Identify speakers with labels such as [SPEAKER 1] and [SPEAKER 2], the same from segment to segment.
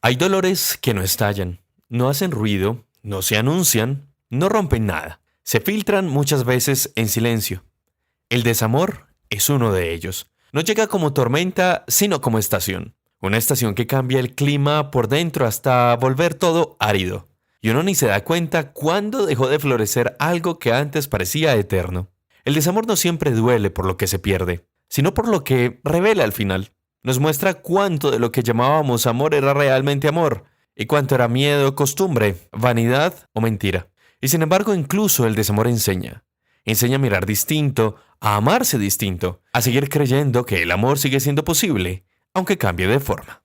[SPEAKER 1] Hay dolores que no estallan, no hacen ruido, no se anuncian, no rompen nada. Se filtran muchas veces en silencio. El desamor es uno de ellos. No llega como tormenta, sino como estación. Una estación que cambia el clima por dentro hasta volver todo árido. Y uno ni se da cuenta cuándo dejó de florecer algo que antes parecía eterno. El desamor no siempre duele por lo que se pierde, sino por lo que revela al final. Nos muestra cuánto de lo que llamábamos amor era realmente amor, y cuánto era miedo, costumbre, vanidad o mentira. Y sin embargo, incluso el desamor enseña. Enseña a mirar distinto, a amarse distinto, a seguir creyendo que el amor sigue siendo posible, aunque cambie de forma.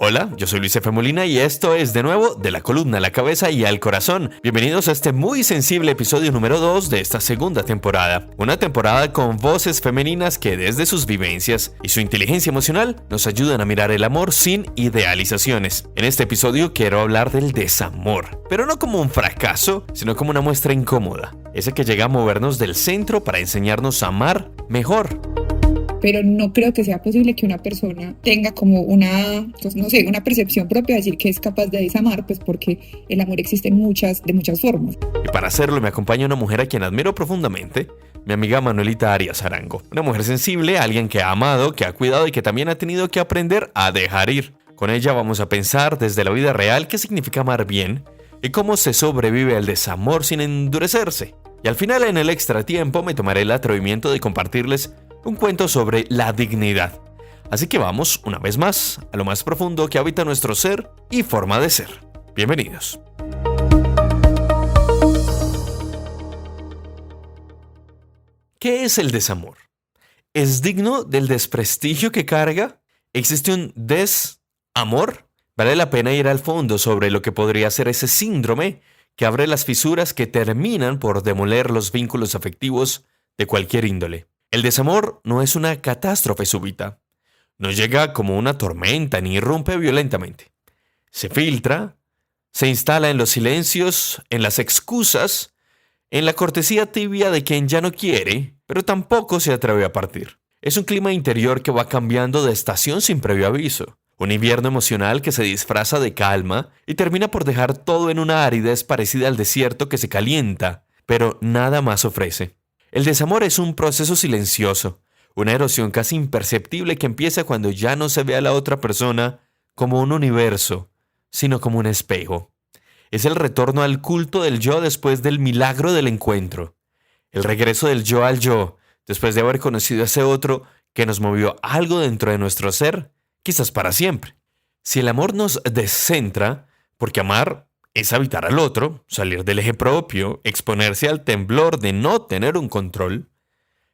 [SPEAKER 1] Hola, yo soy Luis F. Molina y esto es de nuevo De la columna a la cabeza y al corazón. Bienvenidos a este muy sensible episodio número 2 de esta segunda temporada. Una temporada con voces femeninas que desde sus vivencias y su inteligencia emocional nos ayudan a mirar el amor sin idealizaciones. En este episodio quiero hablar del desamor, pero no como un fracaso, sino como una muestra incómoda. Esa que llega a movernos del centro para enseñarnos a amar mejor.
[SPEAKER 2] Pero no creo que sea posible que una persona tenga como una percepción propia de decir que es capaz de desamar, pues porque el amor existe de muchas formas.
[SPEAKER 1] Y para hacerlo me acompaña una mujer a quien admiro profundamente, mi amiga Manuelita Arias Arango. Una mujer sensible, alguien que ha amado, que ha cuidado y que también ha tenido que aprender a dejar ir. Con ella vamos a pensar desde la vida real qué significa amar bien y cómo se sobrevive al desamor sin endurecerse. Y al final, en el extratiempo, me tomaré el atrevimiento de compartirles un cuento sobre la dignidad. Así que vamos, una vez más, a lo más profundo que habita nuestro ser y forma de ser. Bienvenidos. ¿Qué es el desamor? ¿Es digno del desprestigio que carga? ¿Existe un desamor? Vale la pena ir al fondo sobre lo que podría ser ese síndrome que abre las fisuras que terminan por demoler los vínculos afectivos de cualquier índole. El desamor no es una catástrofe súbita. No llega como una tormenta ni irrumpe violentamente. Se filtra, se instala en los silencios, en las excusas, en la cortesía tibia de quien ya no quiere, pero tampoco se atreve a partir. Es un clima interior que va cambiando de estación sin previo aviso. Un invierno emocional que se disfraza de calma y termina por dejar todo en una aridez parecida al desierto que se calienta, pero nada más ofrece. El desamor es un proceso silencioso, una erosión casi imperceptible que empieza cuando ya no se ve a la otra persona como un universo, sino como un espejo. Es el retorno al culto del yo después del milagro del encuentro. El regreso del yo al yo, después de haber conocido a ese otro que nos movió algo dentro de nuestro ser, quizás para siempre. Si el amor nos descentra, porque amar es habitar al otro, salir del eje propio, exponerse al temblor de no tener un control.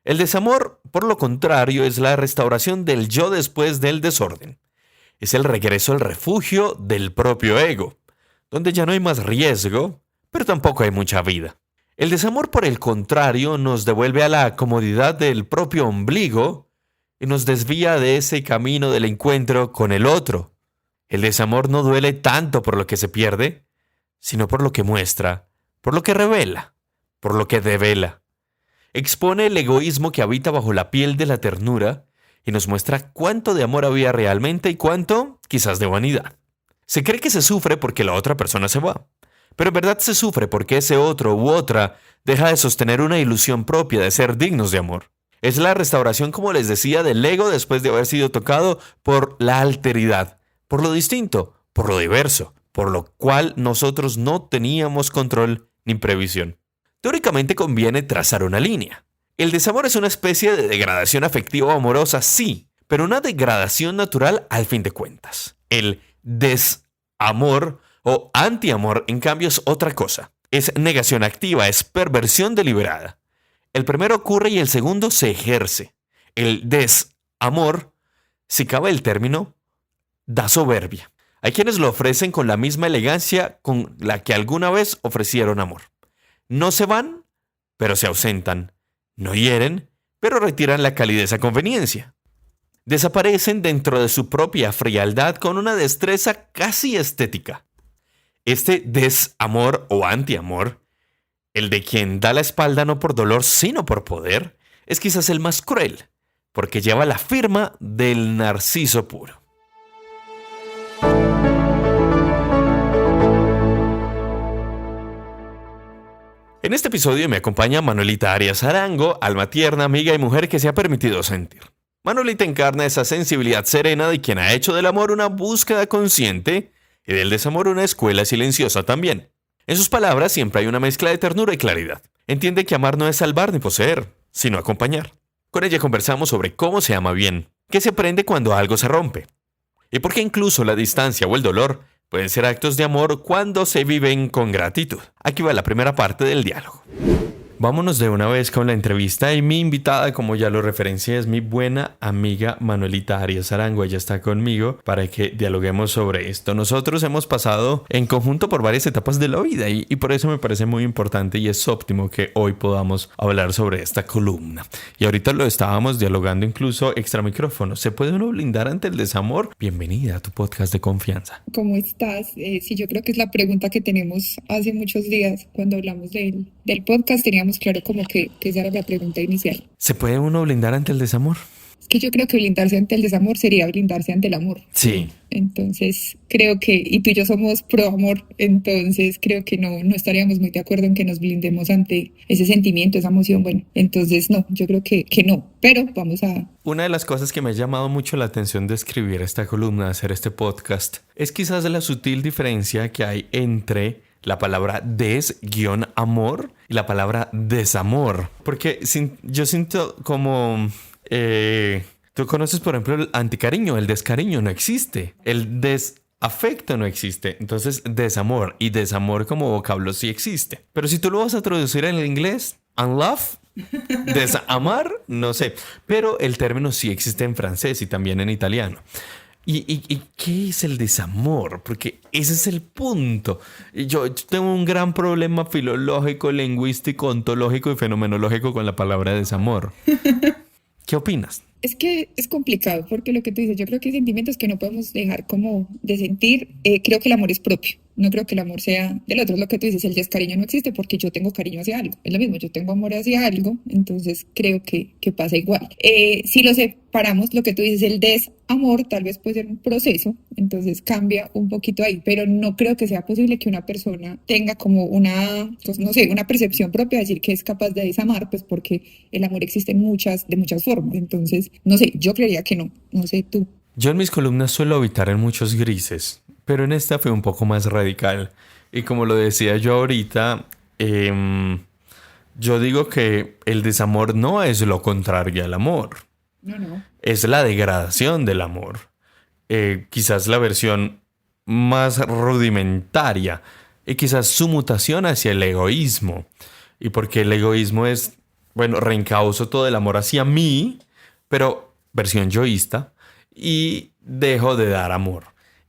[SPEAKER 1] El desamor, por lo contrario, es la restauración del yo después del desorden. Es el regreso al refugio del propio ego, donde ya no hay más riesgo, pero tampoco hay mucha vida. El desamor, por el contrario, nos devuelve a la comodidad del propio ombligo y nos desvía de ese camino del encuentro con el otro. El desamor no duele tanto por lo que se pierde, sino por lo que muestra, por lo que revela, por lo que devela. Expone el egoísmo que habita bajo la piel de la ternura y nos muestra cuánto de amor había realmente y cuánto, quizás, de vanidad. Se cree que se sufre porque la otra persona se va, pero en verdad se sufre porque ese otro u otra deja de sostener una ilusión propia de ser dignos de amor. Es la restauración, como les decía, del ego después de haber sido tocado por la alteridad, por lo distinto, por lo diverso, por lo cual nosotros no teníamos control ni previsión. Teóricamente conviene trazar una línea. El desamor es una especie de degradación afectiva o amorosa, sí, pero una degradación natural al fin de cuentas. El desamor o antiamor, en cambio, es otra cosa. Es negación activa, es perversión deliberada. El primero ocurre y el segundo se ejerce. El desamor, si cabe el término, da soberbia. Hay quienes lo ofrecen con la misma elegancia con la que alguna vez ofrecieron amor. No se van, pero se ausentan. No hieren, pero retiran la calidez a conveniencia. Desaparecen dentro de su propia frialdad con una destreza casi estética. Este desamor o antiamor, el de quien da la espalda no por dolor sino por poder, es quizás el más cruel, porque lleva la firma del narciso puro. En este episodio me acompaña Manuelita Arias Arango, alma tierna, amiga y mujer que se ha permitido sentir. Manuelita encarna esa sensibilidad serena de quien ha hecho del amor una búsqueda consciente y del desamor una escuela silenciosa también. En sus palabras siempre hay una mezcla de ternura y claridad. Entiende que amar no es salvar ni poseer, sino acompañar. Con ella conversamos sobre cómo se ama bien, qué se aprende cuando algo se rompe, y por qué incluso la distancia o el dolor pueden ser actos de amor cuando se viven con gratitud. Aquí va la primera parte del diálogo. Vámonos de una vez con la entrevista y mi invitada, como ya lo referencié, es mi buena amiga Manuelita Arias Arango. Ella está conmigo para que dialoguemos sobre esto. Nosotros hemos pasado en conjunto por varias etapas de la vida y por eso me parece muy importante y es óptimo que hoy podamos hablar sobre esta columna. Y ahorita lo estábamos dialogando incluso extra micrófono. ¿Se puede uno blindar ante el desamor? Bienvenida a tu podcast de confianza.
[SPEAKER 2] ¿Cómo estás? Sí, yo creo que es la pregunta que tenemos hace muchos días cuando hablamos del podcast. Teníamos claro como que esa era la pregunta inicial.
[SPEAKER 1] ¿Se puede uno blindar ante el desamor?
[SPEAKER 2] Es que yo creo que blindarse ante el desamor sería blindarse ante el amor.
[SPEAKER 1] Sí.
[SPEAKER 2] Entonces creo que, y tú y yo somos pro amor, entonces creo que no estaríamos muy de acuerdo en que nos blindemos ante ese sentimiento, esa emoción. Bueno, entonces no, yo creo que no, pero vamos a...
[SPEAKER 1] Una de las cosas que me ha llamado mucho la atención de escribir esta columna, de hacer este podcast, es quizás la sutil diferencia que hay entre la palabra des-amor y la palabra desamor. Porque yo siento como... tú conoces, por ejemplo, el anticariño, el descariño no existe. El desafecto no existe. Entonces, desamor y desamor como vocablo sí existe. Pero si tú lo vas a traducir en el inglés, unlove, desamar, no sé. Pero el término sí existe en francés y también en italiano. ¿Y qué es el desamor? Porque ese es el punto. Yo tengo un gran problema filológico, lingüístico, ontológico y fenomenológico con la palabra desamor. ¿Qué opinas?
[SPEAKER 2] Es que es complicado porque lo que tú dices, yo creo que hay sentimientos que no podemos dejar como de sentir. Creo que el amor es propio. No creo que el amor sea del otro. Es lo que tú dices, el descariño no existe porque yo tengo cariño hacia algo. Es lo mismo, yo tengo amor hacia algo, entonces creo que pasa igual. Si lo separamos, lo que tú dices, el desamor tal vez puede ser un proceso, entonces cambia un poquito ahí, pero no creo que sea posible que una persona tenga como una, pues no sé, una percepción propia de decir que es capaz de desamar, pues porque el amor existe de muchas formas. Entonces, no sé, yo creería que no sé tú.
[SPEAKER 1] Yo en mis columnas suelo habitar en muchos grises, pero en esta fue un poco más radical. Y como lo decía yo ahorita, yo digo que el desamor no es lo contrario al amor.
[SPEAKER 2] No.
[SPEAKER 1] Es la degradación del amor. Quizás la versión más rudimentaria y quizás su mutación hacia el egoísmo. Y porque el egoísmo es, bueno, reencauzo todo el amor hacia mí, pero versión yoísta, y dejo de dar amor.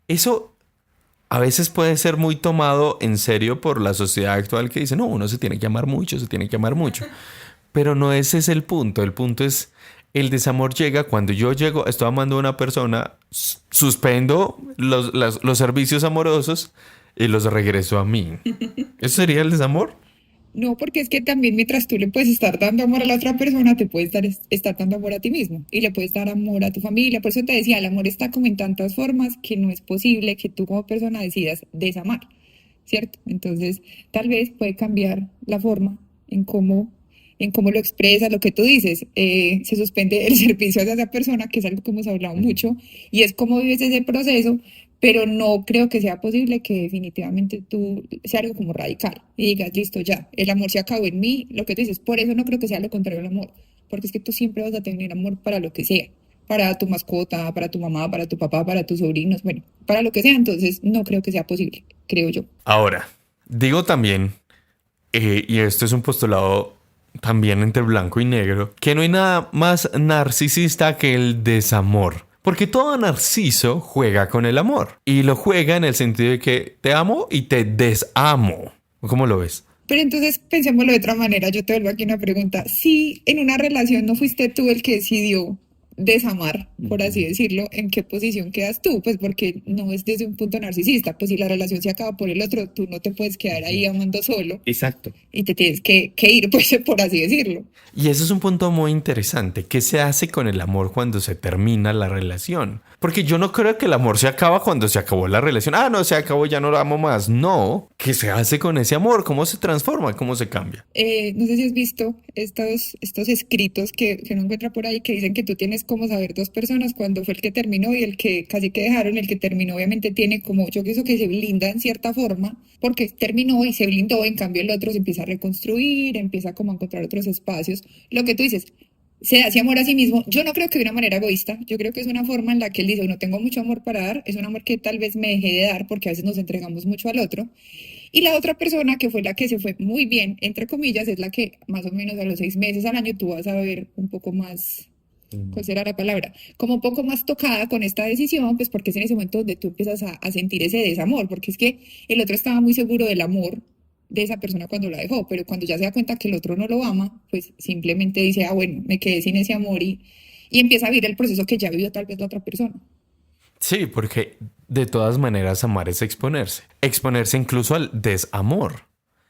[SPEAKER 1] Eso a veces puede ser muy tomado en serio por la sociedad actual que dice, no, uno se tiene que amar mucho, se tiene que amar mucho. Pero no ese es el punto. El punto es, el desamor llega cuando yo llego, estoy amando a una persona, suspendo los servicios amorosos y los regreso a mí. ¿Eso sería el desamor?
[SPEAKER 2] No, porque es que también mientras tú le puedes estar dando amor a la otra persona, te puedes estar dando amor a ti mismo y le puedes dar amor a tu familia. Por eso te decía, el amor está como en tantas formas que no es posible que tú como persona decidas desamar, ¿cierto? Entonces, tal vez puede cambiar la forma en cómo lo expresas, lo que tú dices. Se suspende el servicio hacia esa persona, que es algo que hemos hablado mucho, y es cómo vives ese proceso. Pero no creo que sea posible que definitivamente tú sea algo como radical y digas, listo, ya, el amor se acabó en mí, lo que tú dices. Por eso no creo que sea lo contrario al amor, porque es que tú siempre vas a tener amor para lo que sea, para tu mascota, para tu mamá, para tu papá, para tus sobrinos, bueno, para lo que sea. Entonces no creo que sea posible, creo yo.
[SPEAKER 1] Ahora, digo también, y esto es un postulado también entre blanco y negro, que no hay nada más narcisista que el desamor. Porque todo narciso juega con el amor. Y lo juega en el sentido de que te amo y te desamo. ¿Cómo lo ves?
[SPEAKER 2] Pero entonces pensémoslo de otra manera. Yo te vuelvo aquí una pregunta. Si en una relación no fuiste tú el que decidió desamar, por así
[SPEAKER 1] Ujú.
[SPEAKER 2] decirlo, ¿en qué posición quedas tú? Pues porque no es desde un punto narcisista, pues si la relación se acaba por el otro, tú no te puedes quedar ahí
[SPEAKER 1] Ujú.
[SPEAKER 2] amando solo
[SPEAKER 1] Exacto.
[SPEAKER 2] y te tienes que ir, pues por así decirlo.
[SPEAKER 1] Y ese es un punto muy interesante. ¿Qué se hace con el amor cuando se termina la relación? Porque yo no creo que el amor se acaba cuando se acabó la relación. Ah, no, se acabó, ya no lo amo más. No. ¿Qué se hace con ese amor? ¿Cómo se transforma? ¿Cómo se cambia?
[SPEAKER 2] No sé si has visto estos escritos que uno encuentra por ahí que dicen que tú tienes como saber dos personas cuando fue el que terminó y el que casi que dejaron. El que terminó obviamente tiene como, yo pienso que se blinda en cierta forma porque terminó y se blindó, en cambio el otro se empieza a reconstruir, empieza como a encontrar otros espacios. Lo que tú dices, se hace amor a sí mismo. Yo no creo que de una manera egoísta, yo creo que es una forma en la que él dice, no tengo mucho amor para dar, es un amor que tal vez me dejé de dar porque a veces nos entregamos mucho al otro. Y la otra persona que fue la que se fue muy bien, entre comillas, es la que más o menos a los 6 meses al año tú vas a ver un poco más, ¿cuál será la palabra? Como un poco más tocada con esta decisión, pues porque es en ese momento donde tú empiezas a sentir ese desamor, porque es que el otro estaba muy seguro del amor de esa persona cuando la dejó, pero cuando ya se da cuenta que el otro no lo ama, pues simplemente dice, ah, bueno, me quedé sin ese amor y empieza a vivir el proceso que ya vivió tal vez la otra persona.
[SPEAKER 1] Sí, porque de todas maneras amar es exponerse. Exponerse incluso al desamor,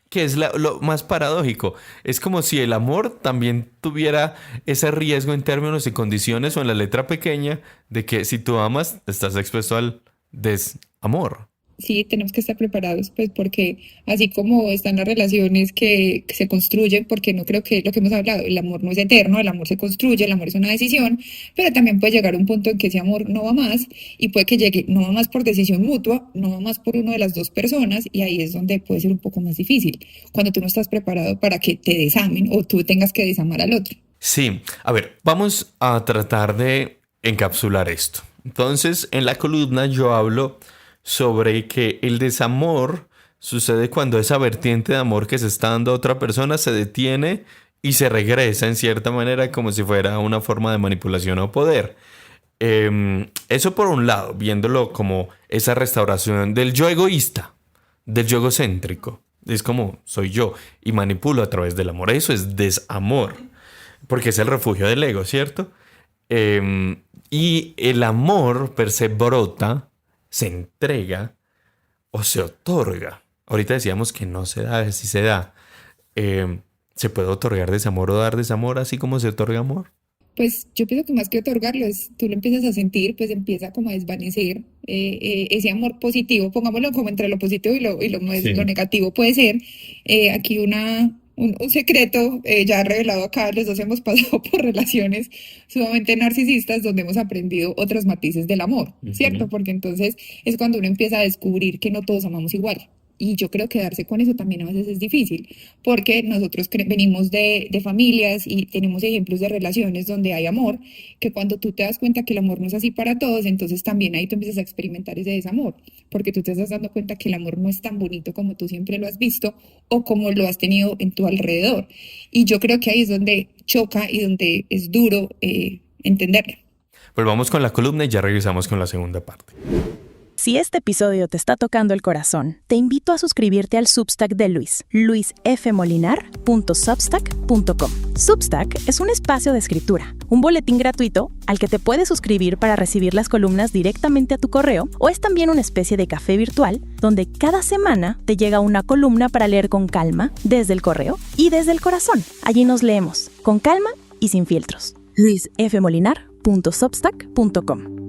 [SPEAKER 1] que es lo más paradójico. Es como si el amor también tuviera ese riesgo en términos y condiciones o en la letra pequeña de que si tú amas, estás expuesto al desamor.
[SPEAKER 2] Sí, tenemos que estar preparados, pues porque así como están las relaciones que se construyen, porque no creo que lo que hemos hablado, el amor no es eterno, el amor se construye, el amor es una decisión, pero también puede llegar un punto en que ese amor no va más y puede que llegue, no va más por decisión mutua, no va más por una de las dos personas y ahí es donde puede ser un poco más difícil, cuando tú no estás preparado para que te desamen o tú tengas que desamar al otro.
[SPEAKER 1] Sí, a ver, vamos a tratar de encapsular esto. Entonces, en la columna yo hablo sobre que el desamor sucede cuando esa vertiente de amor que se está dando a otra persona se detiene y se regresa en cierta manera como si fuera una forma de manipulación o poder. Eso por un lado, viéndolo como esa restauración del yo egoísta, del yo egocéntrico. Es como soy yo y manipulo a través del amor. Eso es desamor, porque es el refugio del ego, ¿cierto? Y el amor per se brota, se entrega o se otorga. Ahorita decíamos que no se da, si se da. ¿Se puede otorgar desamor o dar desamor así como se otorga amor?
[SPEAKER 2] Pues yo pienso que más que otorgarlo, es, tú lo empiezas a sentir, pues empieza como a desvanecer ese amor positivo, pongámoslo como entre lo positivo lo
[SPEAKER 1] Sí.
[SPEAKER 2] negativo puede ser. Aquí un secreto ya revelado acá, los dos hemos pasado por relaciones sumamente narcisistas donde hemos aprendido otros matices del amor, ¿cierto?
[SPEAKER 1] Ujú.
[SPEAKER 2] Porque entonces es cuando uno empieza a descubrir que no todos amamos igual. Y yo creo que quedarse con eso también a veces es difícil, porque nosotros venimos de familias y tenemos ejemplos de relaciones donde hay amor, que cuando tú te das cuenta que el amor no es así para todos, entonces también ahí tú empiezas a experimentar ese desamor, porque tú te estás dando cuenta que el amor no es tan bonito como tú siempre lo has visto o como lo has tenido en tu alrededor. Y yo creo que ahí es donde choca y donde es duro entenderlo.
[SPEAKER 1] Pues vamos con la columna y ya regresamos con la segunda parte.
[SPEAKER 3] Si este episodio te está tocando el corazón, te invito a suscribirte al Substack de Luis, luisfmolinar.substack.com. Substack es un espacio de escritura, un boletín gratuito al que te puedes suscribir para recibir las columnas directamente a tu correo, o es también una especie de café virtual donde cada semana te llega una columna para leer con calma, desde el correo y desde el corazón. Allí nos leemos, con calma y sin filtros. luisfmolinar.substack.com.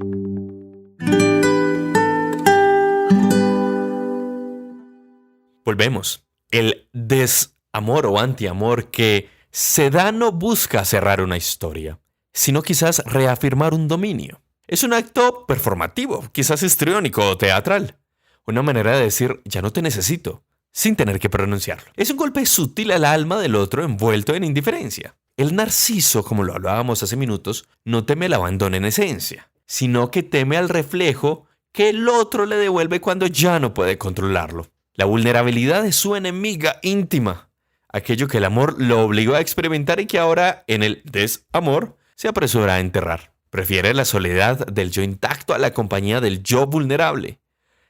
[SPEAKER 1] Volvemos. El desamor o antiamor que se da no busca cerrar una historia, sino quizás reafirmar un dominio. Es un acto performativo, quizás histriónico o teatral. Una manera de decir ya no te necesito, sin tener que pronunciarlo. Es un golpe sutil al alma del otro envuelto en indiferencia. El narciso, como lo hablábamos hace minutos, no teme el abandono en esencia, sino que teme al reflejo que el otro le devuelve cuando ya no puede controlarlo. La vulnerabilidad es su enemiga íntima, aquello que el amor lo obligó a experimentar y que ahora, en el desamor, se apresura a enterrar. Prefiere la soledad del yo intacto a la compañía del yo vulnerable.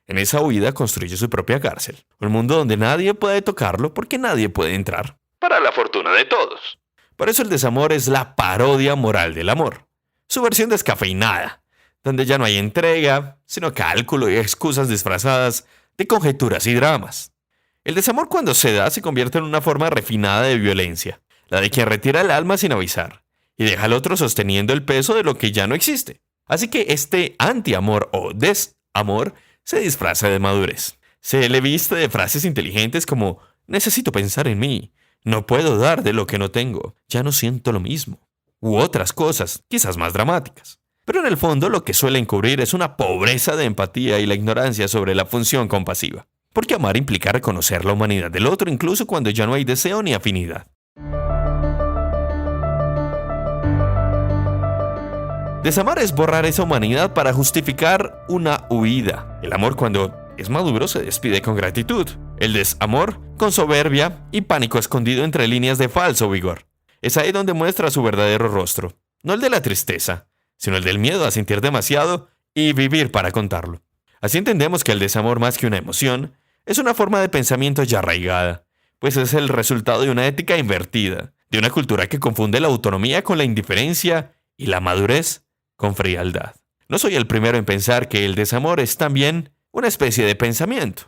[SPEAKER 1] En esa huida construye su propia cárcel, un mundo donde nadie puede tocarlo porque nadie puede entrar, para la fortuna de todos. Por eso el desamor es la parodia moral del amor. su versión descafeinada, donde ya no hay entrega, sino cálculo y excusas disfrazadas de conjeturas y dramas. El desamor cuando se da se convierte en una forma refinada de violencia, la de quien retira el alma sin avisar y deja al otro sosteniendo el peso de lo que ya no existe. Así que este antiamor o desamor se disfraza de madurez. Se le viste de frases inteligentes como necesito pensar en mí, no puedo dar de lo que no tengo, ya no siento lo mismo, u otras cosas, quizás más dramáticas. Pero en el fondo lo que suele encubrir es una pobreza de empatía y la ignorancia sobre la función compasiva. Porque amar implica reconocer la humanidad del otro incluso cuando ya no hay deseo ni afinidad. Desamar es borrar esa humanidad para justificar una huida. El amor cuando es maduro se despide con gratitud. El desamor con soberbia y pánico escondido entre líneas de falso vigor. Es ahí donde muestra su verdadero rostro. No el de la tristeza, sino el del miedo a sentir demasiado y vivir para contarlo. Así entendemos que el desamor, más que una emoción, es una forma de pensamiento ya arraigada, pues es el resultado de una ética invertida, de una cultura que confunde la autonomía con la indiferencia y la madurez con frialdad. No soy el primero en pensar que el desamor es también una especie de pensamiento.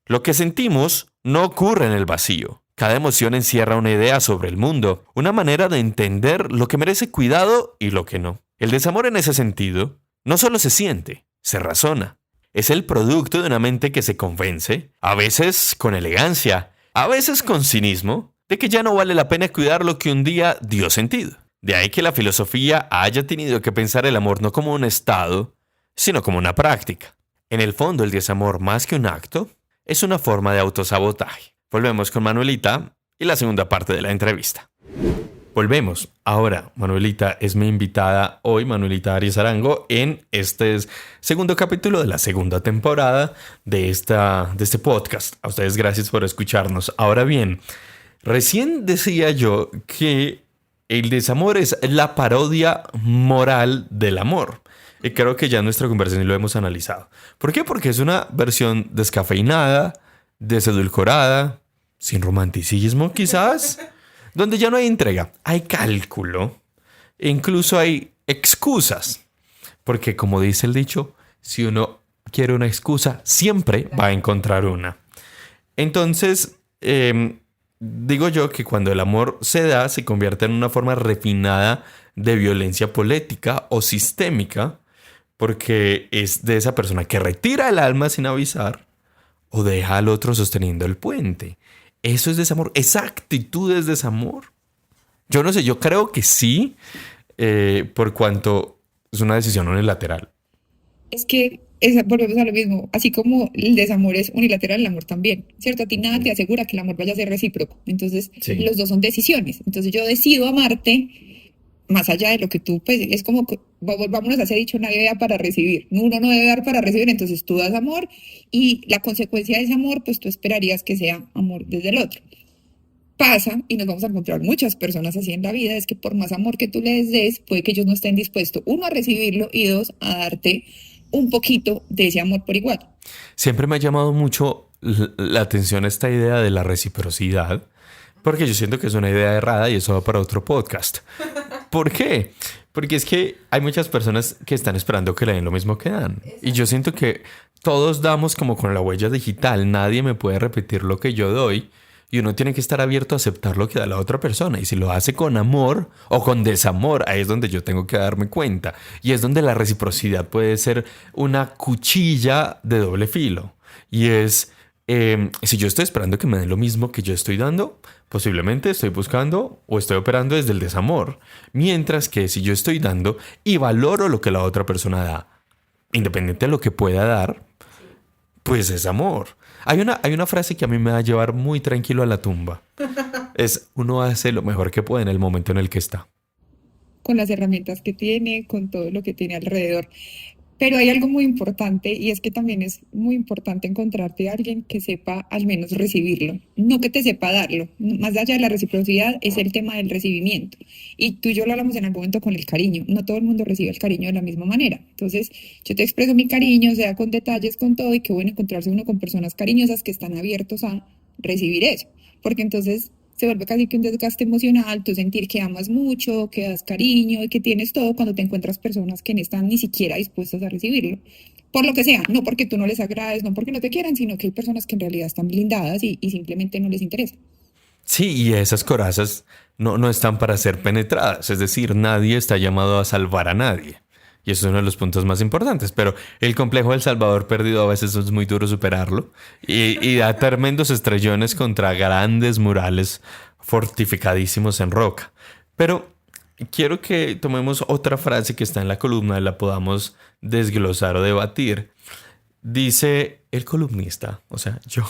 [SPEAKER 1] Lo que sentimos no ocurre en el vacío. Cada emoción encierra una idea sobre el mundo, una manera de entender lo que merece cuidado y lo que no. El desamor en ese sentido no solo se siente, se razona. Es el producto de una mente que se convence, a veces con elegancia, a veces con cinismo, de que ya no vale la pena cuidar lo que un día dio sentido. De ahí que la filosofía haya tenido que pensar el amor no como un estado, sino como una práctica. En el fondo, el desamor, más que un acto, es una forma de autosabotaje. Volvemos con Manuelita y la segunda parte de la entrevista. Volvemos. Ahora, Manuelita es mi invitada hoy, Manuelita Arias Arango, en este segundo capítulo de la segunda temporada de este podcast. A ustedes gracias por escucharnos. Ahora bien, recién decía yo que el desamor es la parodia moral del amor. Y creo que ya en nuestra conversación lo hemos analizado. ¿Por qué? Porque es una versión descafeinada, desedulcorada, sin romanticismo quizás, donde ya no hay entrega, hay cálculo, e incluso hay excusas. Porque como dice el dicho, si uno quiere una excusa, siempre va a encontrar una. Entonces, digo yo que cuando el amor se da, se convierte en una forma refinada de violencia política o sistémica, porque es de esa persona que retira el alma sin avisar o deja al otro sosteniendo el puente. Eso es desamor. Esa actitud es desamor. Yo no sé, yo creo que sí, por cuanto es una decisión unilateral.
[SPEAKER 2] Es que volvemos a lo mismo, así como el desamor es unilateral, el amor también, ¿cierto? A ti nada te asegura que el amor vaya a ser recíproco, entonces
[SPEAKER 1] Sí.
[SPEAKER 2] los dos son decisiones, entonces yo decido amarte más allá de lo que tú, pues es como, vámonos a ese dicho, nadie da para recibir, uno no debe dar para recibir, entonces tú das amor y la consecuencia de ese amor, pues tú esperarías que sea amor desde el otro. Pasa, y nos vamos a encontrar muchas personas así en la vida, es que por más amor que tú les des, puede que ellos no estén dispuestos, uno, a recibirlo y dos, a darte un poquito de ese amor por igual.
[SPEAKER 1] Siempre me ha llamado mucho la atención esta idea de la reciprocidad, porque yo siento que es una idea errada y eso va para otro podcast. ¿Por qué? Porque es que hay muchas personas que están esperando que le den lo mismo que dan. Y yo siento que todos damos como con la huella digital. Nadie me puede repetir lo que yo doy. Y uno tiene que estar abierto a aceptar lo que da la otra persona. Y si lo hace con amor o con desamor, ahí es donde yo tengo que darme cuenta. Y es donde la reciprocidad puede ser una cuchilla de doble filo. Y es, si yo estoy esperando que me den lo mismo que yo estoy dando, posiblemente estoy buscando o estoy operando desde el desamor. Mientras que si yo estoy dando y valoro lo que la otra persona da, independiente de lo que pueda dar, pues es amor. Hay una frase que a mí me va a llevar muy tranquilo a la tumba. Es, uno hace lo mejor que puede en el momento en el que está.
[SPEAKER 2] Con las herramientas que tiene, con todo lo que tiene alrededor. Pero hay algo muy importante y es que también es muy importante encontrarte a alguien que sepa al menos recibirlo, no que te sepa darlo. Más allá de la reciprocidad es el tema del recibimiento. Y tú y yo lo hablamos en algún momento con el cariño. No todo el mundo recibe el cariño de la misma manera. Entonces yo te expreso mi cariño, sea con detalles, con todo, y qué bueno encontrarse uno con personas cariñosas que están abiertos a recibir eso. Porque entonces se vuelve casi que un desgaste emocional, tú sentir que amas mucho, que das cariño y que tienes todo cuando te encuentras personas que no están ni siquiera dispuestas a recibirlo. Por lo que sea, no porque tú no les agrades, no porque no te quieran, sino que hay personas que en realidad están blindadas y simplemente no les interesa.
[SPEAKER 1] Sí, y esas corazas no están para ser penetradas, es decir, nadie está llamado a salvar a nadie. Y eso es uno de los puntos más importantes, pero el complejo del Salvador perdido a veces es muy duro superarlo y da tremendos estrellones contra grandes murales fortificadísimos en roca. Pero quiero que tomemos otra frase que está en la columna y la podamos desglosar o debatir. Dice el columnista, o sea, yo,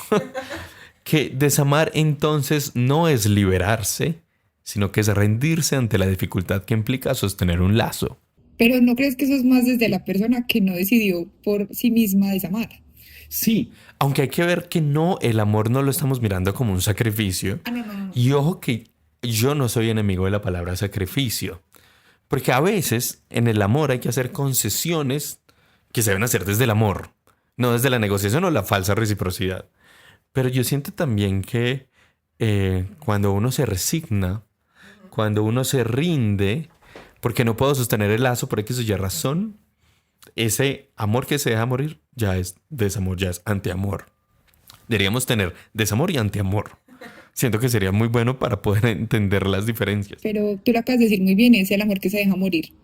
[SPEAKER 1] que desamar entonces no es liberarse, sino que es rendirse ante la dificultad que implica sostener un lazo.
[SPEAKER 2] Pero ¿no crees que eso es más desde la persona que no decidió por sí misma desamar?
[SPEAKER 1] Sí, aunque hay que ver que no, el amor no lo estamos mirando como un sacrificio.
[SPEAKER 2] Ah, no, no, no.
[SPEAKER 1] Y ojo que yo no soy enemigo de la palabra sacrificio, porque a veces en el amor hay que hacer concesiones que se deben hacer desde el amor, no desde la negociación o la falsa reciprocidad. Pero yo siento también que cuando uno se resigna, cuando uno se rinde, porque no puedo sostener el lazo por X o Y razón, ese amor que se deja morir ya es desamor, ya es antiamor. Deberíamos tener desamor y antiamor. Siento que sería muy bueno para poder entender las diferencias.
[SPEAKER 2] Pero tú lo acabas de decir muy bien, es el amor que se deja morir.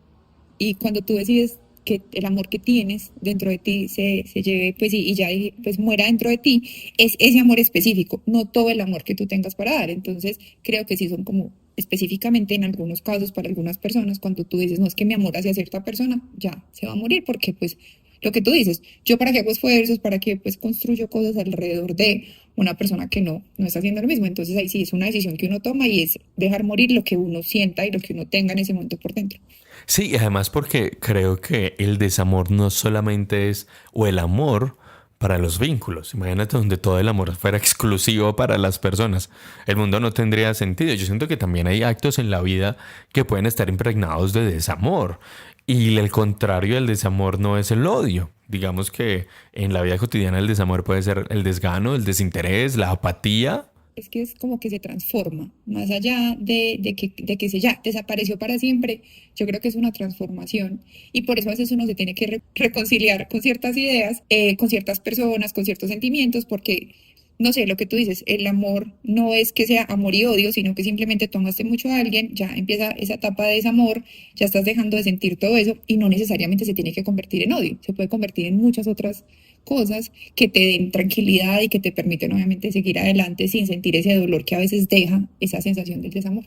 [SPEAKER 2] Y cuando tú decides que el amor que tienes dentro de ti se lleve, pues, y ya pues, muera dentro de ti, es ese amor específico, no todo el amor que tú tengas para dar. Entonces, creo que sí son como específicamente en algunos casos para algunas personas, cuando tú dices, no, es que mi amor hacia cierta persona ya se va a morir, porque pues lo que tú dices, yo para qué hago esfuerzos, para qué pues construyo cosas alrededor de una persona que no está haciendo lo mismo. Entonces ahí sí es una decisión que uno toma y es dejar morir lo que uno sienta y lo que uno tenga en ese momento por dentro.
[SPEAKER 1] Sí, y además porque creo que el desamor no solamente es, o el amor para los vínculos. Imagínate donde todo el amor fuera exclusivo para las personas. El mundo no tendría sentido. Yo siento que también hay actos en la vida que pueden estar impregnados de desamor. Y el contrario del desamor no es el odio. Digamos que en la vida cotidiana el desamor puede ser el desgano, el desinterés, la apatía.
[SPEAKER 2] Es que es como que se transforma, más allá de que se ya desapareció para siempre, yo creo que es una transformación y por eso a veces uno se tiene que reconciliar con ciertas ideas, con ciertas personas, con ciertos sentimientos, porque, no sé, lo que tú dices, el amor no es que sea amor y odio, sino que simplemente tomaste mucho a alguien, ya empieza esa etapa de desamor, ya estás dejando de sentir todo eso y no necesariamente se tiene que convertir en odio, se puede convertir en muchas otras cosas que te den tranquilidad y que te permiten obviamente seguir adelante sin sentir ese dolor que a veces deja esa sensación del desamor.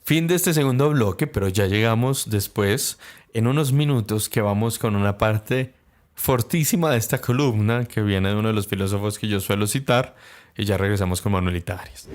[SPEAKER 1] Fin de este segundo bloque, pero ya llegamos después, en unos minutos, que vamos con una parte fortísima de esta columna que viene de uno de los filósofos que yo suelo citar, y ya regresamos con Manuelita Arias.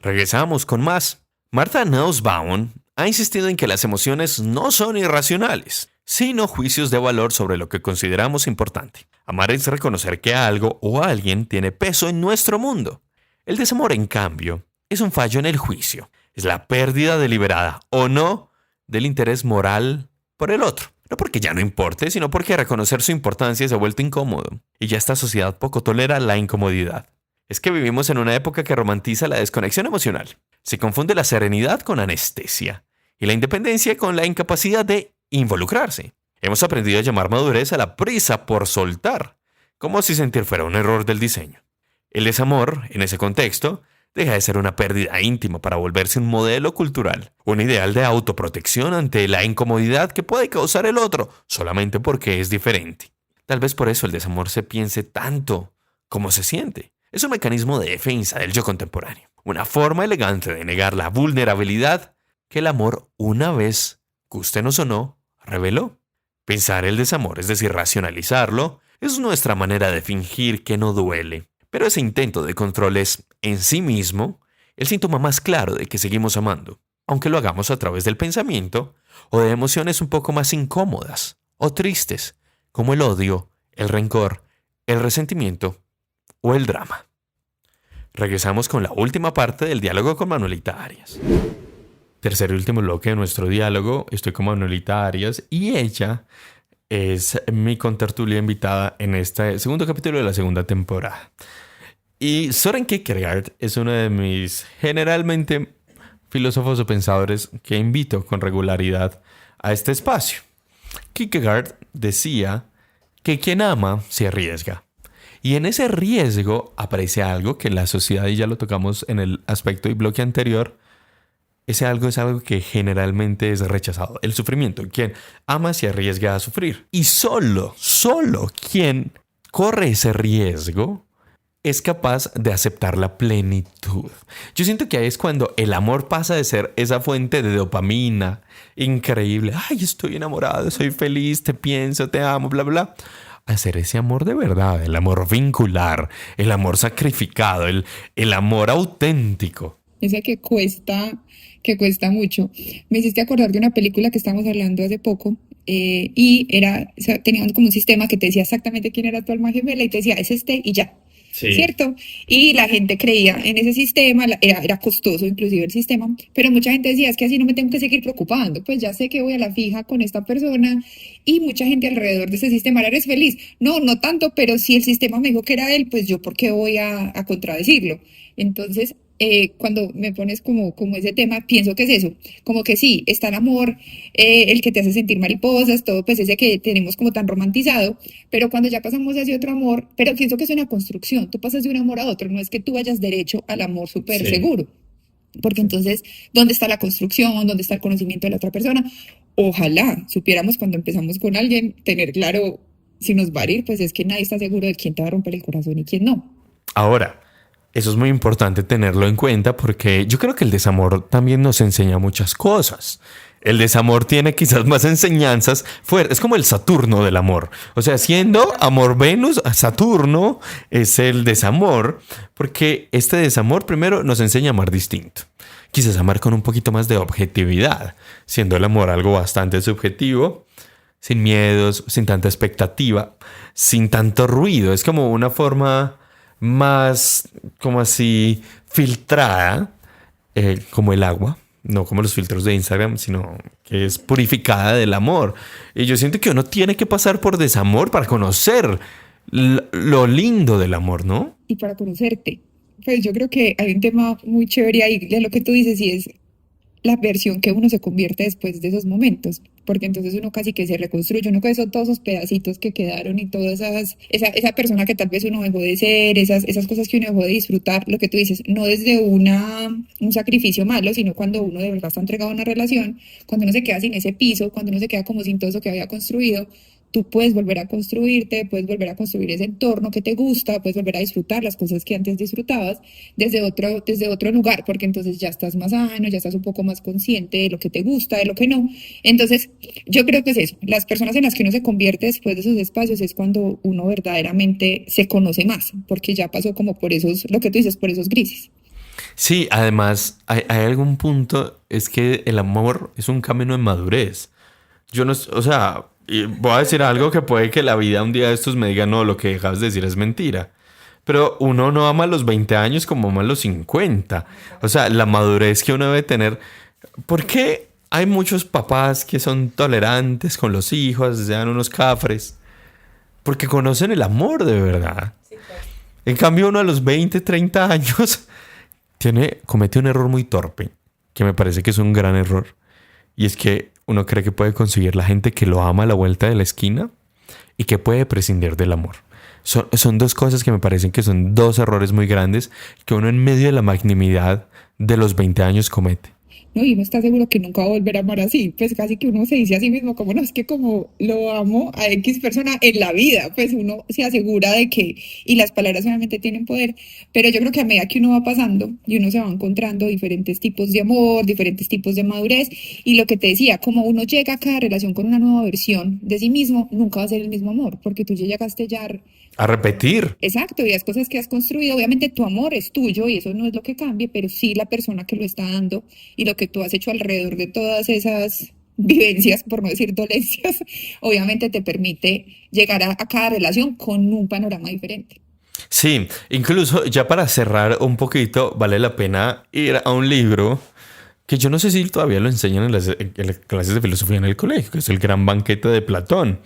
[SPEAKER 1] Regresamos con más. Martha Nussbaum ha insistido en que las emociones no son irracionales, sino juicios de valor sobre lo que consideramos importante. Amar es reconocer que algo o alguien tiene peso en nuestro mundo. El desamor, en cambio, es un fallo en el juicio. Es la pérdida deliberada o no del interés moral por el otro. No porque ya no importe, sino porque reconocer su importancia se ha vuelto incómodo. Y ya esta sociedad poco tolera la incomodidad. Es que vivimos en una época que romantiza la desconexión emocional. Se confunde la serenidad con anestesia y la independencia con la incapacidad de involucrarse. Hemos aprendido a llamar madurez a la prisa por soltar, como si sentir fuera un error del diseño. El desamor, en ese contexto, deja de ser una pérdida íntima para volverse un modelo cultural, un ideal de autoprotección ante la incomodidad que puede causar el otro, solamente porque es diferente. Tal vez por eso el desamor se piense tanto como se siente. Es un mecanismo de defensa del yo contemporáneo, una forma elegante de negar la vulnerabilidad que el amor, una vez, gústenos o no, reveló. Pensar el desamor, es decir, racionalizarlo, es nuestra manera de fingir que no duele. Pero ese intento de control es, en sí mismo, el síntoma más claro de que seguimos amando, aunque lo hagamos a través del pensamiento o de emociones un poco más incómodas o tristes, como el odio, el rencor, el resentimiento o el drama. Regresamos con la última parte del diálogo con Manuelita Arias. Tercer y último bloque de nuestro diálogo. Estoy con Manuelita Arias y ella es mi contertulia invitada en este segundo capítulo de la segunda temporada. Y Søren Kierkegaard es uno de mis generalmente filósofos o pensadores que invito con regularidad a este espacio. Kierkegaard decía que quien ama se arriesga. Y en ese riesgo aparece algo que en la sociedad, y ya lo tocamos en el aspecto y bloque anterior, ese algo es algo que generalmente es rechazado. El sufrimiento. Quien ama se arriesga a sufrir. Y solo quien corre ese riesgo es capaz de aceptar la plenitud. Yo siento que ahí es cuando el amor pasa de ser esa fuente de dopamina increíble. Ay, estoy enamorado, soy feliz, te pienso, te amo, bla, bla. A ser ese amor de verdad, el amor vincular, el amor sacrificado, el amor auténtico.
[SPEAKER 2] Ese que cuesta mucho. Me hiciste acordar de una película que estábamos hablando hace poco, y o sea, tenían como un sistema que te decía exactamente quién era tu alma gemela y te decía, es este y ya. Sí. ¿Cierto? Y la gente creía en ese sistema, era costoso inclusive el sistema, pero mucha gente decía, es que así no me tengo que seguir preocupando, pues ya sé que voy a la fija con esta persona, y mucha gente alrededor de ese sistema, ¿eres feliz? No, no tanto, pero si el sistema me dijo que era él, pues yo ¿por qué voy a contradecirlo? Entonces, cuando me pones como ese tema, pienso que es eso, como que sí, está el amor, el que te hace sentir mariposas, todo pues ese que tenemos como tan romantizado, pero cuando ya pasamos hacia otro amor, pero pienso que es una construcción, tú pasas de un amor a otro, no es que tú vayas derecho al amor súper seguro, porque entonces, ¿dónde está la construcción? ¿Dónde está el conocimiento de la otra persona? Ojalá supiéramos cuando empezamos con alguien, tener claro si nos va a ir, pues es que nadie está seguro de quién te va a romper el corazón y quién no.
[SPEAKER 1] Ahora, eso es muy importante tenerlo en cuenta porque yo creo que el desamor también nos enseña muchas cosas. El desamor tiene quizás más enseñanzas fuertes. Es como el Saturno del amor. O sea, siendo amor Venus, Saturno es el desamor, porque este desamor primero nos enseña a amar distinto. Quizás amar con un poquito más de objetividad, siendo el amor algo bastante subjetivo, sin miedos, sin tanta expectativa, sin tanto ruido. Es como una forma más, como así, filtrada, como el agua. No como los filtros de Instagram, sino que es purificada del amor. Y yo siento que uno tiene que pasar por desamor para conocer lo lindo del amor, ¿no?
[SPEAKER 2] Y para conocerte. Pues yo creo que hay un tema muy chévere ahí de lo que tú dices, y es la versión que uno se convierte después de esos momentos, porque entonces uno casi que se reconstruye, uno con todos esos pedacitos que quedaron y todas esa persona que tal vez uno dejó de ser, esas cosas que uno dejó de disfrutar, lo que tú dices, no desde un sacrificio malo, sino cuando uno de verdad está entregado a una relación, cuando uno se queda sin ese piso, cuando uno se queda como sin todo eso que había construido, tú puedes volver a construirte, puedes volver a construir ese entorno que te gusta, puedes volver a disfrutar las cosas que antes disfrutabas desde otro lugar, porque entonces ya estás más sano, ya estás un poco más consciente de lo que te gusta, de lo que no. Entonces, yo creo que es eso. Las personas en las que uno se convierte después de esos espacios es cuando uno verdaderamente se conoce más, porque ya pasó como por esos, lo que tú dices, por esos grises.
[SPEAKER 1] Sí, además, hay algún punto, es que el amor es un camino de madurez. Yo no, o sea, y voy a decir algo que puede que la vida un día de estos me diga, no, lo que acabas de decir es mentira. Pero uno no ama a los 20 años como ama a los 50. O sea, la madurez que uno debe tener. ¿Por qué hay muchos papás que son tolerantes con los hijos, sean unos cafres? Porque conocen el amor de verdad. Sí, claro. En cambio, uno a los 20, 30 años comete un error muy torpe, que me parece que es un gran error. Y es que uno cree que puede conseguir la gente que lo ama a la vuelta de la esquina y que puede prescindir del amor. Son dos cosas que me parecen que son dos errores muy grandes que uno en medio de la magnanimidad de los 20 años comete.
[SPEAKER 2] No, y uno está seguro que nunca va a volver a amar así, pues casi que uno se dice a sí mismo, como no, es que como lo amo a X persona en la vida, pues uno se asegura de que, y las palabras obviamente tienen poder, pero yo creo que a medida que uno va pasando y uno se va encontrando diferentes tipos de amor, diferentes tipos de madurez, y lo que te decía, como uno llega a cada relación con una nueva versión de sí mismo, nunca va a ser el mismo amor, porque tú ya llegaste ya
[SPEAKER 1] a repetir.
[SPEAKER 2] Exacto, y las cosas que has construido, obviamente tu amor es tuyo y eso no es lo que cambie, pero sí la persona que lo está dando y lo que tú has hecho alrededor de todas esas vivencias, por no decir dolencias, obviamente te permite llegar a cada relación con un panorama diferente.
[SPEAKER 1] Sí, incluso ya para cerrar un poquito, vale la pena ir a un libro que yo no sé si todavía lo enseñan en las clases de filosofía en el colegio, que es el gran banquete de Platón.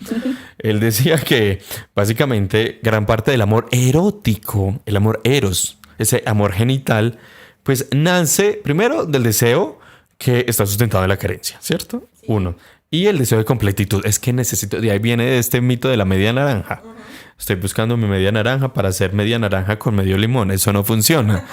[SPEAKER 1] Él decía que básicamente gran parte del amor erótico, el amor eros, ese amor genital, pues nace primero del deseo que está sustentado en la carencia, ¿cierto? Sí. Uno. Y el deseo de completitud. Es que necesito, de ahí viene este mito de la media naranja. Estoy buscando mi media naranja para hacer media naranja con medio limón. Eso no funciona.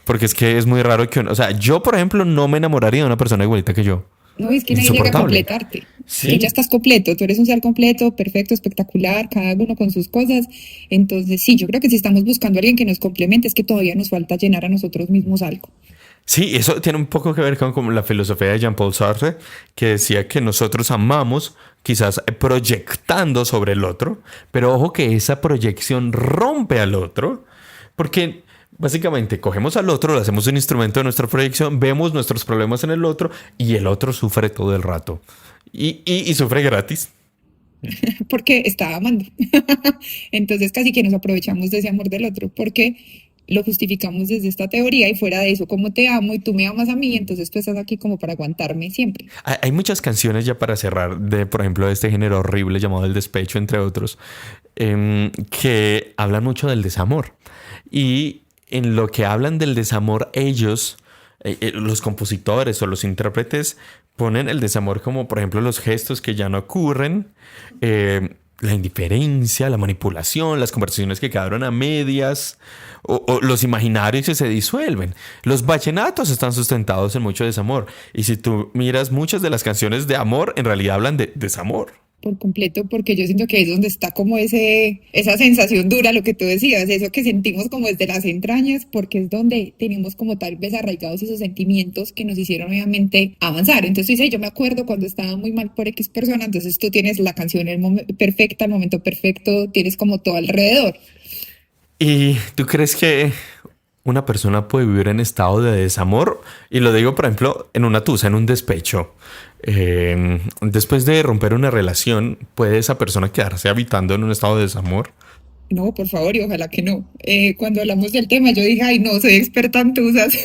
[SPEAKER 1] Porque es que es muy raro que o sea, yo, por ejemplo, no me enamoraría de una persona igualita que yo.
[SPEAKER 2] No, es que nadie llega a completarte.
[SPEAKER 1] Sí.
[SPEAKER 2] Tú ya estás completo, tú eres un ser completo, perfecto, espectacular, cada uno con sus cosas. Entonces, sí, yo creo que si estamos buscando a alguien que nos complemente, es que todavía nos falta llenar a nosotros mismos algo.
[SPEAKER 1] Sí, eso tiene un poco que ver con la filosofía de Jean-Paul Sartre, que decía que nosotros amamos quizás proyectando sobre el otro, pero ojo que esa proyección rompe al otro, porque básicamente cogemos al otro, le hacemos un instrumento de nuestra proyección, vemos nuestros problemas en el otro y el otro sufre todo el rato. Y sufre gratis.
[SPEAKER 2] Porque está amando. Entonces casi que nos aprovechamos de ese amor del otro, porque lo justificamos desde esta teoría y fuera de eso, como te amo y tú me amas a mí, entonces tú estás aquí como para aguantarme siempre.
[SPEAKER 1] Hay muchas canciones ya para cerrar de, por ejemplo, de este género horrible llamado el despecho, entre otros, que hablan mucho del desamor. Y en lo que hablan del desamor, ellos, los compositores o los intérpretes, ponen el desamor como, por ejemplo, los gestos que ya no ocurren, la indiferencia, la manipulación, las conversaciones que quedaron a medias o los imaginarios que se disuelven. Los vallenatos están sustentados en mucho desamor. Y si tú miras muchas de las canciones de amor, en realidad hablan de desamor.
[SPEAKER 2] Por completo, porque yo siento que es donde está como esa sensación dura, lo que tú decías, eso que sentimos como desde las entrañas, porque es donde tenemos como tal vez arraigados esos sentimientos que nos hicieron obviamente avanzar. Entonces tú dices, yo me acuerdo cuando estaba muy mal por X persona, entonces tú tienes la canción perfecta, el momento perfecto, tienes como todo alrededor.
[SPEAKER 1] ¿Y tú crees que una persona puede vivir en estado de desamor? Y lo digo, por ejemplo, en una tusa, en un despecho. Después de romper una relación, ¿puede esa persona quedarse habitando en un estado de desamor?
[SPEAKER 2] No, por favor, y ojalá que no. Cuando hablamos del tema, yo dije, ay, no, soy experta en tusas.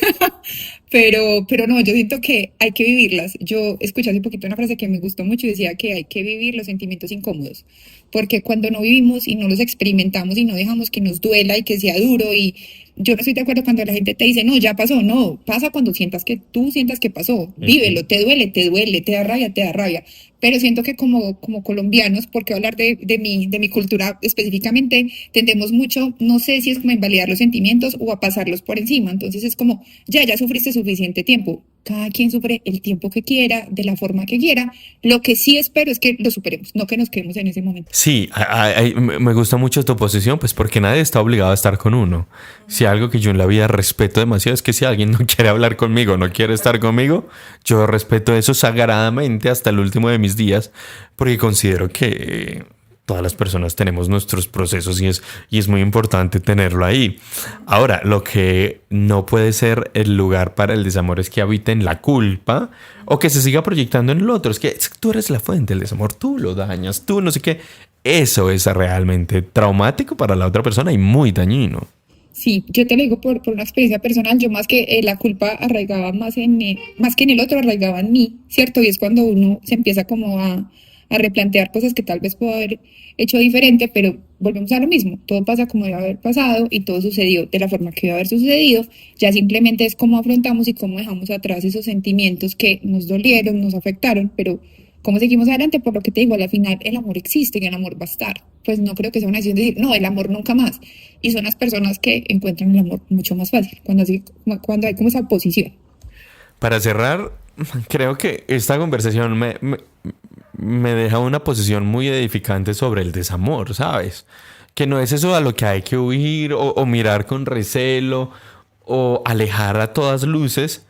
[SPEAKER 2] pero no, yo siento que hay que vivirlas. Yo escuché hace poquito una frase que me gustó mucho y decía que hay que vivir los sentimientos incómodos. Porque cuando no vivimos y no los experimentamos y no dejamos que nos duela y que sea duro y yo no estoy de acuerdo cuando la gente te dice, no, ya pasó. No, pasa cuando tú sientas que pasó. Vívelo, te duele, te da rabia, te da rabia. Pero siento que como colombianos, porque hablar de mi cultura específicamente, tendemos mucho, no sé si es como a invalidar los sentimientos o a pasarlos por encima. Entonces es como, ya sufriste suficiente tiempo. Cada quien sufre el tiempo que quiera, de la forma que quiera. Lo que sí espero es que lo superemos, no que nos quedemos en ese momento.
[SPEAKER 1] Sí, me gusta mucho tu posición, pues porque nadie está obligado a estar con uno. Si algo que yo en la vida respeto demasiado es que si alguien no quiere hablar conmigo, no quiere estar conmigo, yo respeto eso sagradamente hasta el último de mis días, porque considero que todas las personas tenemos nuestros procesos y es muy importante tenerlo ahí. Ahora, lo que no puede ser el lugar para el desamor es que habite en la culpa o que se siga proyectando en el otro. Es que tú eres la fuente del desamor, tú lo dañas, tú no sé qué. Eso es realmente traumático para la otra persona y muy dañino.
[SPEAKER 2] Sí, yo te lo digo por una experiencia personal, yo más que la culpa arraigaba más que en el otro, arraigaba en mí, ¿cierto? Y es cuando uno se empieza como a replantear cosas que tal vez puedo haber hecho diferente, pero volvemos a lo mismo, todo pasa como debe haber pasado y todo sucedió de la forma que debe haber sucedido, ya simplemente es cómo afrontamos y cómo dejamos atrás esos sentimientos que nos dolieron, nos afectaron, pero cómo seguimos adelante, por lo que te digo, al final el amor existe y el amor va a estar, pues no creo que sea una decisión de decir, no, el amor nunca más, y son las personas que encuentran el amor mucho más fácil, cuando hay como esa posición.
[SPEAKER 1] Para cerrar, creo que esta conversación me deja una posición muy edificante sobre el desamor, ¿sabes? Que no es eso a lo que hay que huir o mirar con recelo o alejar a todas luces,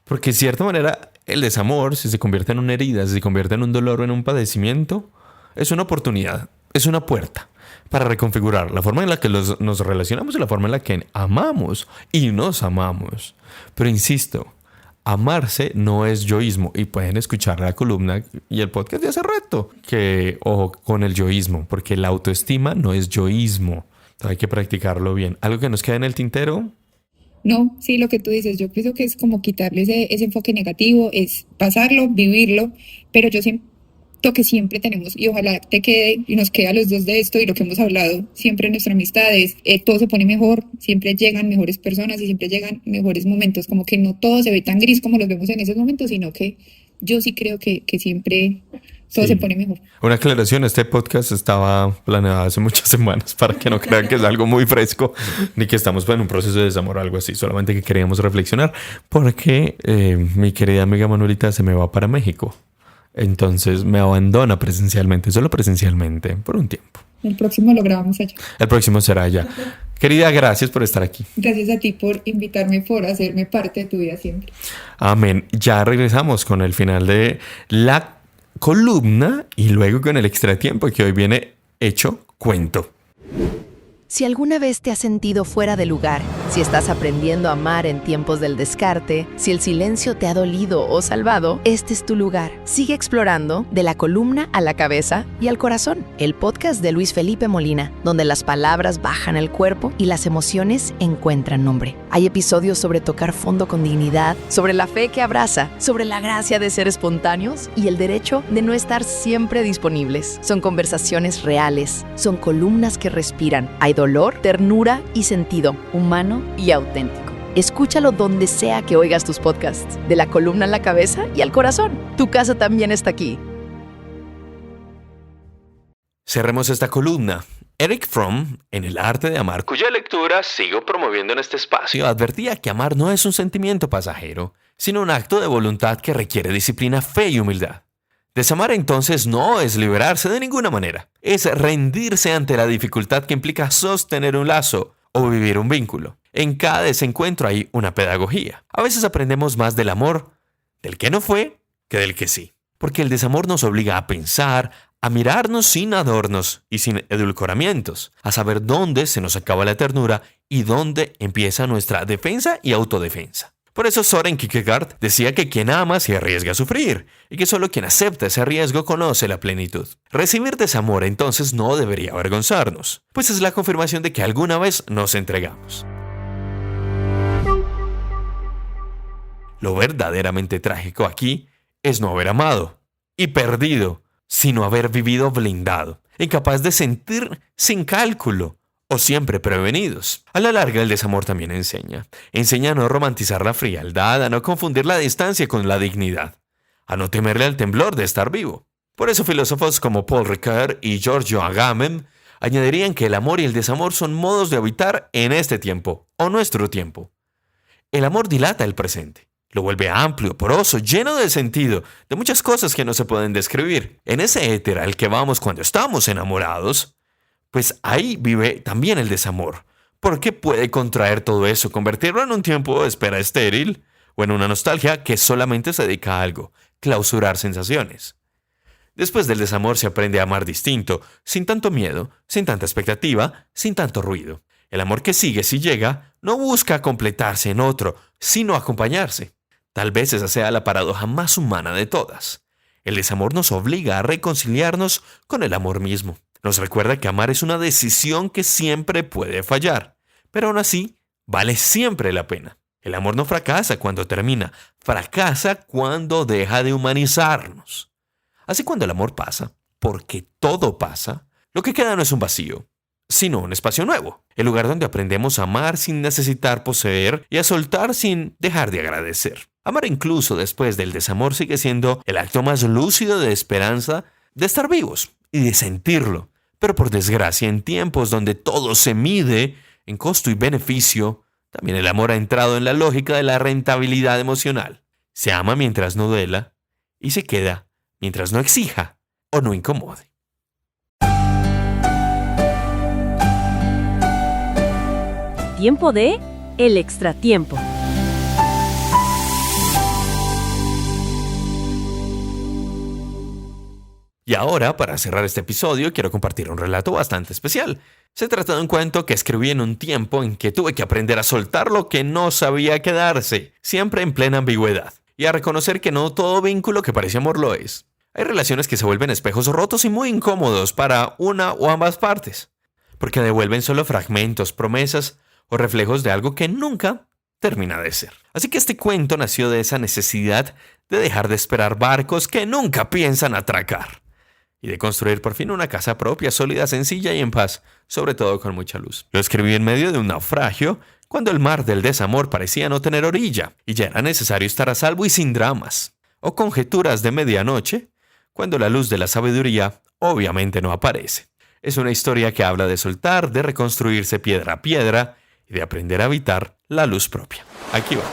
[SPEAKER 1] porque de cierta manera el desamor, si se convierte en una herida, si se convierte en un dolor o en un padecimiento, es una oportunidad, es una puerta para reconfigurar la forma en la que nos relacionamos y la forma en la que amamos y nos amamos. Pero insisto, amarse no es yoísmo y pueden escuchar la columna y el podcast de hace rato que ojo con el yoísmo, porque la autoestima no es yoísmo. Hay que practicarlo bien. ¿Algo que nos queda en el tintero?
[SPEAKER 2] No, sí, lo que tú dices, yo pienso que es como quitarle ese enfoque negativo, es pasarlo, vivirlo, pero yo siento que siempre tenemos, y ojalá te quede y nos quede a los dos de esto y lo que hemos hablado siempre en nuestra amistad es, todo se pone mejor, siempre llegan mejores personas y siempre llegan mejores momentos, como que no todo se ve tan gris como los vemos en esos momentos, sino que yo sí creo que siempre todo se
[SPEAKER 1] Sí.
[SPEAKER 2] pone mejor.
[SPEAKER 1] Una aclaración, este podcast estaba planeado hace muchas semanas para que no crean que es algo muy fresco ni que estamos en un proceso de desamor o algo así, solamente que queríamos reflexionar porque mi querida amiga Manuelita se me va para México. Entonces me abandona presencialmente, solo presencialmente, por un tiempo.
[SPEAKER 2] El próximo lo grabamos allá.
[SPEAKER 1] El próximo será allá. Querida, gracias por estar aquí.
[SPEAKER 2] Gracias a ti por invitarme, por hacerme parte de tu vida siempre.
[SPEAKER 1] Amén. Ya regresamos con el final de la columna y luego con el extratiempo que hoy viene hecho cuento.
[SPEAKER 4] Si alguna vez te has sentido fuera de lugar, si estás aprendiendo a amar en tiempos del descarte, si el silencio te ha dolido o salvado, este es tu lugar. Sigue explorando de la columna a la cabeza y al corazón. El podcast de Luis Felipe Molina, donde las palabras bajan al cuerpo y las emociones encuentran nombre. Hay episodios sobre tocar fondo con dignidad, sobre la fe que abraza, sobre la gracia de ser espontáneos y el derecho de no estar siempre disponibles. Son conversaciones reales, son columnas que respiran. Hay dolor, ternura y sentido, humano y auténtico. Escúchalo donde sea que oigas tus podcasts, de la columna a la cabeza y al corazón. Tu casa también está aquí.
[SPEAKER 1] Cerremos esta columna. Eric Fromm, en El arte de amar, cuya lectura sigo promoviendo en este espacio, advertía que amar no es un sentimiento pasajero, sino un acto de voluntad que requiere disciplina, fe y humildad. Desamar entonces no es liberarse de ninguna manera, es rendirse ante la dificultad que implica sostener un lazo o vivir un vínculo. En cada desencuentro hay una pedagogía. A veces aprendemos más del amor, del que no fue, que del que sí. Porque el desamor nos obliga a pensar, a mirarnos sin adornos y sin edulcoramientos, a saber dónde se nos acaba la ternura y dónde empieza nuestra defensa y autodefensa. Por eso Søren Kierkegaard decía que quien ama se arriesga a sufrir y que solo quien acepta ese riesgo conoce la plenitud. Recibir desamor entonces no debería avergonzarnos, pues es la confirmación de que alguna vez nos entregamos. Lo verdaderamente trágico aquí es no haber amado y perdido, sino haber vivido blindado, incapaz de sentir sin cálculo o siempre prevenidos. A la larga el desamor también enseña a no romantizar la frialdad, a no confundir la distancia con la dignidad, a no temerle al temblor de estar vivo. Por eso filósofos como Paul Ricoeur y Giorgio Agamben añadirían que el amor y el desamor son modos de habitar en este tiempo, o nuestro tiempo. El amor dilata el presente, lo vuelve amplio, poroso, lleno de sentido, de muchas cosas que no se pueden describir. En ese éter al que vamos cuando estamos enamorados, pues ahí vive también el desamor, porque puede contraer todo eso, convertirlo en un tiempo de espera estéril o en una nostalgia que solamente se dedica a algo, clausurar sensaciones. Después del desamor se aprende a amar distinto, sin tanto miedo, sin tanta expectativa, sin tanto ruido. El amor que sigue, si llega, no busca completarse en otro, sino acompañarse. Tal vez esa sea la paradoja más humana de todas. El desamor nos obliga a reconciliarnos con el amor mismo. Nos recuerda que amar es una decisión que siempre puede fallar, pero aún así vale siempre la pena. El amor no fracasa cuando termina, fracasa cuando deja de humanizarnos. Así cuando el amor pasa, porque todo pasa, lo que queda no es un vacío, sino un espacio nuevo. El lugar donde aprendemos a amar sin necesitar poseer y a soltar sin dejar de agradecer. Amar incluso después del desamor sigue siendo el acto más lúcido de esperanza de estar vivos y de sentirlo. Pero por desgracia, en tiempos donde todo se mide en costo y beneficio, también el amor ha entrado en la lógica de la rentabilidad emocional. Se ama mientras no duela y se queda mientras no exija o no incomode.
[SPEAKER 3] Tiempo de El Extratiempo.
[SPEAKER 1] Y ahora, para cerrar este episodio, quiero compartir un relato bastante especial. Se trata de un cuento que escribí en un tiempo en que tuve que aprender a soltar lo que no sabía quedarse, siempre en plena ambigüedad, y a reconocer que no todo vínculo que parece amor lo es. Hay relaciones que se vuelven espejos rotos y muy incómodos para una o ambas partes, porque devuelven solo fragmentos, promesas o reflejos de algo que nunca termina de ser. Así que este cuento nació de esa necesidad de dejar de esperar barcos que nunca piensan atracar y de construir por fin una casa propia, sólida, sencilla y en paz, sobre todo con mucha luz. Lo escribí en medio de un naufragio, cuando el mar del desamor parecía no tener orilla y ya era necesario estar a salvo y sin dramas. O conjeturas de medianoche, cuando la luz de la sabiduría obviamente no aparece. Es una historia que habla de soltar, de reconstruirse piedra a piedra y de aprender a habitar la luz propia. Aquí va.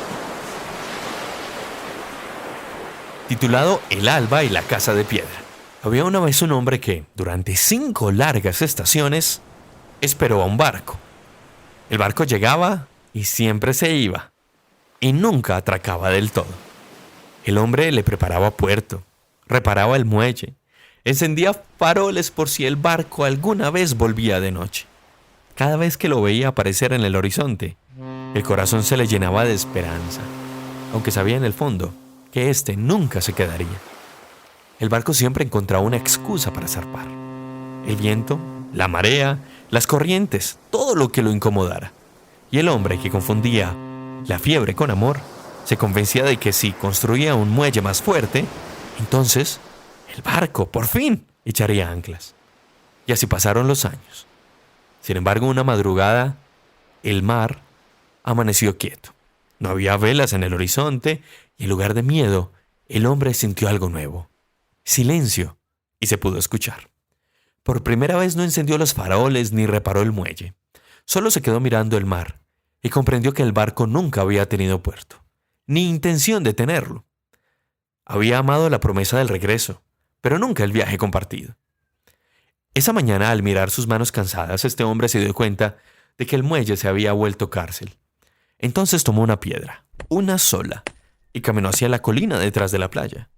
[SPEAKER 1] Titulado El alba y la casa de piedra. Había una vez un hombre que, durante 5 largas estaciones, esperó a un barco. El barco llegaba y siempre se iba, y nunca atracaba del todo. El hombre le preparaba puerto, reparaba el muelle, encendía faroles por si el barco alguna vez volvía de noche. Cada vez que lo veía aparecer en el horizonte, el corazón se le llenaba de esperanza, aunque sabía en el fondo que éste nunca se quedaría. El barco siempre encontraba una excusa para zarpar. El viento, la marea, las corrientes, todo lo que lo incomodara. Y el hombre, que confundía la fiebre con amor, se convencía de que si construía un muelle más fuerte, entonces el barco, por fin, echaría anclas. Y así pasaron los años. Sin embargo, una madrugada, el mar amaneció quieto. No había velas en el horizonte y en lugar de miedo, el hombre sintió algo nuevo. Silencio, y se pudo escuchar. Por primera vez no encendió los faroles ni reparó el muelle. Solo se quedó mirando el mar y comprendió que el barco nunca había tenido puerto, ni intención de tenerlo. Había amado la promesa del regreso, pero nunca el viaje compartido. Esa mañana, al mirar sus manos cansadas, este hombre se dio cuenta de que el muelle se había vuelto cárcel. Entonces tomó una piedra, una sola, y caminó hacia la colina detrás de la playa.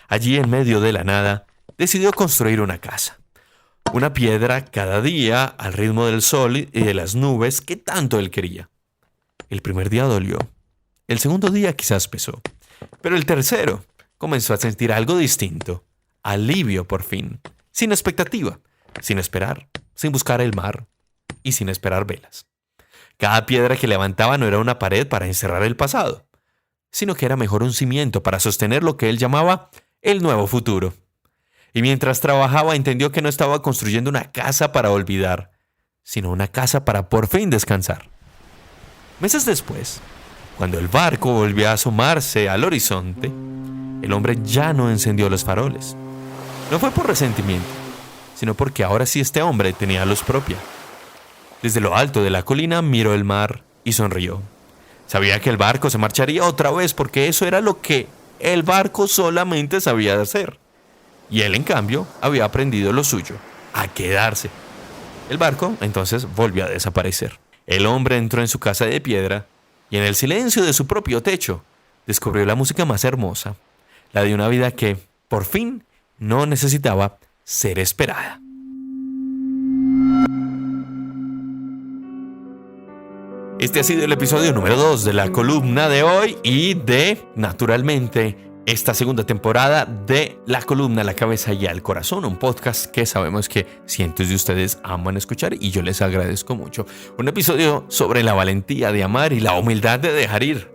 [SPEAKER 1] Allí, en medio de la nada, decidió construir una casa. Una piedra cada día, al ritmo del sol y de las nubes que tanto él quería. El primer día dolió. El segundo día quizás pesó. Pero el tercero comenzó a sentir algo distinto. Alivio por fin. Sin expectativa. Sin esperar. Sin buscar el mar. Y sin esperar velas. Cada piedra que levantaba no era una pared para encerrar el pasado, sino que era mejor un cimiento para sostener lo que él llamaba el nuevo futuro. Y mientras trabajaba entendió que no estaba construyendo una casa para olvidar, sino una casa para por fin descansar. Meses después, cuando el barco volvió a asomarse al horizonte, el hombre ya no encendió los faroles. No fue por resentimiento, sino porque ahora sí este hombre tenía luz propia. Desde lo alto de la colina miró el mar y sonrió. Sabía que el barco se marcharía otra vez porque eso era lo que el barco solamente sabía hacer. Y él, en cambio, había aprendido lo suyo, a quedarse. El barco, entonces, volvió a desaparecer. El hombre entró en su casa de piedra y en el silencio de su propio techo descubrió la música más hermosa, la de una vida que, por fin, no necesitaba ser esperada. Este ha sido el episodio número 2 de la columna de hoy y de, naturalmente, esta segunda temporada de la columna La Cabeza y al Corazón, un podcast que sabemos que cientos de ustedes aman escuchar y yo les agradezco mucho. Un episodio sobre la valentía de amar y la humildad de dejar ir.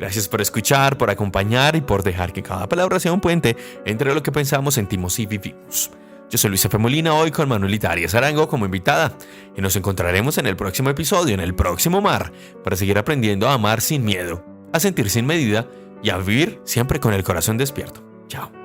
[SPEAKER 1] Gracias por escuchar, por acompañar y por dejar que cada palabra sea un puente entre lo que pensamos, sentimos y vivimos. Yo soy Luis F. Molina, hoy con Manuelita Arias Arango como invitada, y nos encontraremos en el próximo episodio, en el próximo mar, para seguir aprendiendo a amar sin miedo, a sentir sin medida y a vivir siempre con el corazón despierto. Chao.